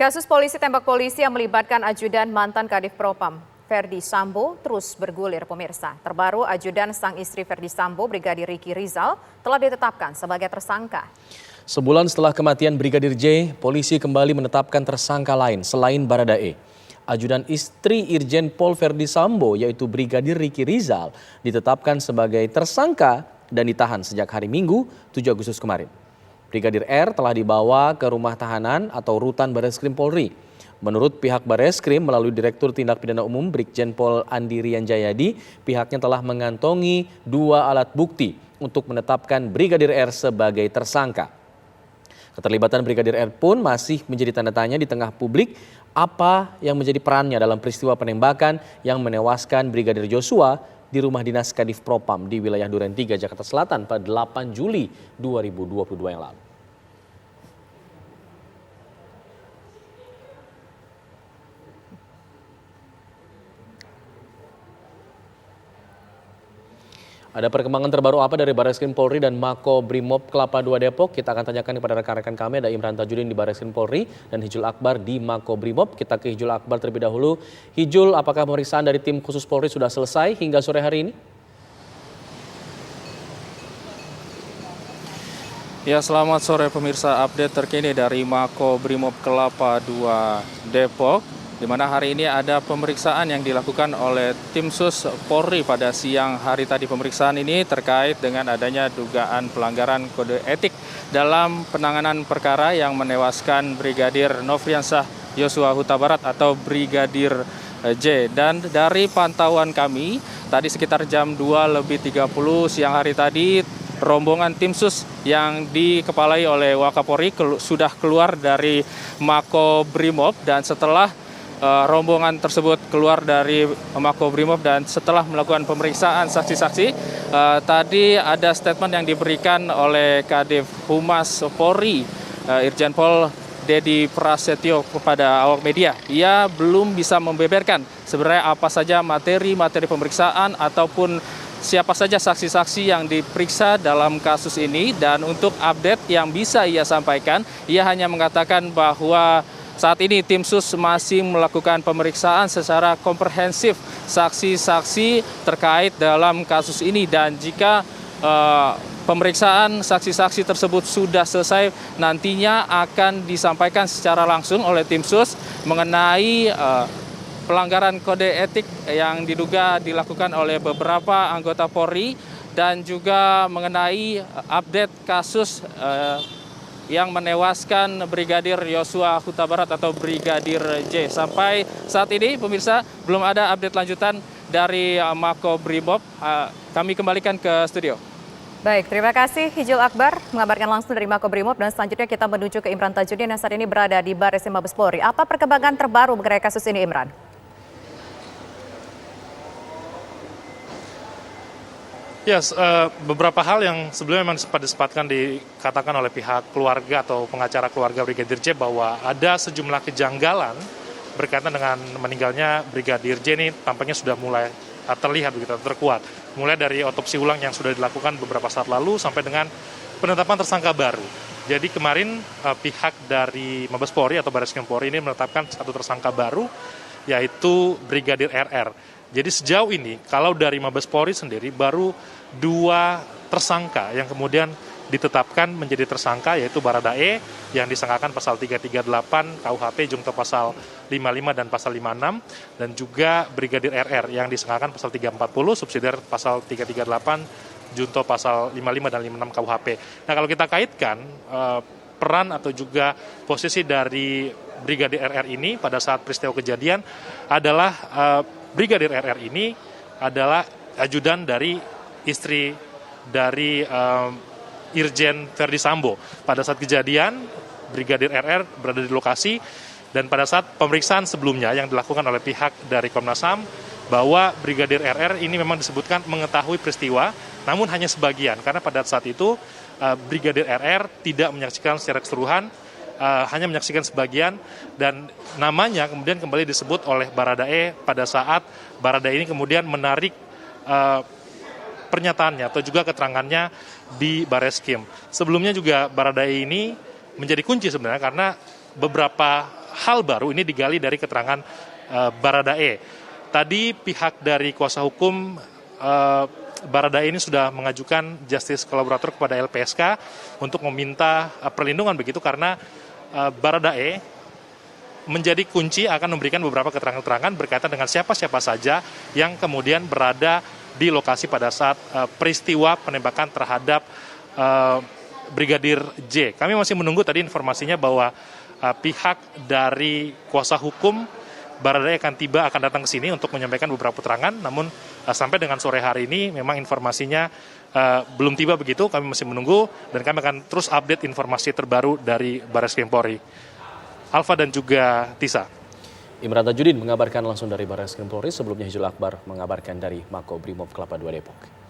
Kasus polisi tembak polisi yang melibatkan ajudan mantan Kadif Propam, Ferdi Sambo, terus bergulir pemirsa. Terbaru ajudan sang istri Ferdi Sambo, Brigadir Ricky Rizal, telah ditetapkan sebagai tersangka. Sebulan setelah kematian Brigadir J, polisi kembali menetapkan tersangka lain selain Baradae. Ajudan istri Irjen Pol Ferdi Sambo, yaitu Brigadir Ricky Rizal, ditetapkan sebagai tersangka dan ditahan sejak hari Minggu 7 Agustus kemarin. Brigadir R telah dibawa ke rumah tahanan atau rutan Bareskrim Polri. Menurut pihak Bareskrim melalui Direktur Tindak Pidana Umum Brigjen Pol Andi Rian Jayadi, pihaknya telah mengantongi 2 alat bukti untuk menetapkan Brigadir R sebagai tersangka. Keterlibatan Brigadir R pun masih menjadi tanda tanya di tengah publik apa yang menjadi perannya dalam peristiwa penembakan yang menewaskan Brigadir Joshua di rumah dinas Kadif Propam di wilayah Duren 3, Jakarta Selatan pada 8 Juli 2022 yang lalu. Ada perkembangan terbaru apa dari Bareskrim Polri dan Mako Brimob Kelapa II Depok? Kita akan tanyakan kepada rekan-rekan kami, ada Imran Tajudin di Bareskrim Polri dan Hijul Akbar di Mako Brimob. Kita ke Hijul Akbar terlebih dahulu. Hijul, apakah pemeriksaan dari tim khusus Polri sudah selesai hingga sore hari ini? Ya, selamat sore pemirsa, update terkini dari Mako Brimob Kelapa II Depok, di mana hari ini ada pemeriksaan yang dilakukan oleh tim sus Polri pada siang hari tadi. Pemeriksaan ini terkait dengan adanya dugaan pelanggaran kode etik dalam penanganan perkara yang menewaskan Brigadir Nofriansah Yosua Huta Barat atau Brigadir J. Dan dari pantauan kami, tadi sekitar jam 2:30 siang hari tadi, rombongan tim sus yang dikepalai oleh Wakapolri sudah keluar dari Mako Brimob, dan setelah rombongan tersebut keluar dari Mako Brimob dan setelah melakukan pemeriksaan saksi-saksi, tadi ada statement yang diberikan oleh Kadif Humas Polri, Irjen Pol Dedi Prasetyo, kepada awak media. Ia belum bisa membeberkan sebenarnya apa saja materi pemeriksaan ataupun siapa saja saksi-saksi yang diperiksa dalam kasus ini. Dan untuk update yang bisa ia sampaikan, ia hanya mengatakan bahwa saat ini tim sus masih melakukan pemeriksaan secara komprehensif saksi-saksi terkait dalam kasus ini, dan jika pemeriksaan saksi-saksi tersebut sudah selesai, nantinya akan disampaikan secara langsung oleh tim sus mengenai pelanggaran kode etik yang diduga dilakukan oleh beberapa anggota Polri, dan juga mengenai update kasus yang menewaskan Brigadir Joshua Huta Barat atau Brigadir J. Sampai saat ini pemirsa belum ada update lanjutan dari Mako Brimob. Kami kembalikan ke studio. Baik, terima kasih Hijul Akbar mengabarkan langsung dari Mako Brimob, dan selanjutnya kita menuju ke Imran Tajudin yang saat ini berada di Bareskrim Mabes Polri. Apa perkembangan terbaru mengenai kasus ini, Imran? Ya, beberapa hal yang sebelumnya memang sempat disepakatkan dikatakan oleh pihak keluarga atau pengacara keluarga Brigadir J bahwa ada sejumlah kejanggalan berkaitan dengan meninggalnya Brigadir J. Ini tampaknya sudah mulai terlihat begitu terkuat. Mulai dari otopsi ulang yang sudah dilakukan beberapa saat lalu sampai dengan penetapan tersangka baru. Jadi kemarin pihak dari Mabes Polri atau Bareskrim Polri ini menetapkan satu tersangka baru, yaitu Brigadir RR. Jadi sejauh ini kalau dari Mabes Polri sendiri baru 2 tersangka yang kemudian ditetapkan menjadi tersangka, yaitu Baradae yang disangkakan pasal 338 KUHP junto pasal 55 dan pasal 56, dan juga Brigadir RR yang disangkakan pasal 340 subsidiar pasal 338 junto pasal 55 dan 56 KUHP. Nah, kalau kita kaitkan peran atau juga posisi dari Brigadir RR ini pada saat peristiwa kejadian adalah Brigadir RR ini adalah ajudan dari istri dari Irjen Ferdi Sambo. Pada saat kejadian, Brigadir RR berada di lokasi, dan pada saat pemeriksaan sebelumnya yang dilakukan oleh pihak dari Komnas HAM, bahwa Brigadir RR ini memang disebutkan mengetahui peristiwa, namun hanya sebagian, karena pada saat itu Brigadir RR tidak menyaksikan secara keseluruhan, hanya menyaksikan sebagian, dan namanya kemudian kembali disebut oleh Baradae pada saat Baradae ini kemudian menarik pernyataannya atau juga keterangannya di Bareskrim. Sebelumnya juga Baradae ini menjadi kunci sebenarnya karena beberapa hal baru ini digali dari keterangan Baradae. Tadi pihak dari kuasa hukum Baradae ini sudah mengajukan justice collaborator kepada LPSK untuk meminta perlindungan begitu karena Baradae menjadi kunci akan memberikan beberapa keterangan-keterangan berkaitan dengan siapa-siapa saja yang kemudian berada di lokasi pada saat peristiwa penembakan terhadap Brigadir J. Kami masih menunggu tadi informasinya bahwa pihak dari kuasa hukum Baradae akan datang ke sini untuk menyampaikan beberapa keterangan, namun sampai dengan sore hari ini memang informasinya belum tiba begitu, kami masih menunggu dan kami akan terus update informasi terbaru dari Barreskrim Polri. Alfa dan juga Tisa. Imran Tajudin mengabarkan langsung dari Barreskrim Polri, sebelumnya Hijul Akbar mengabarkan dari Makobrimob Kelapa II Depok.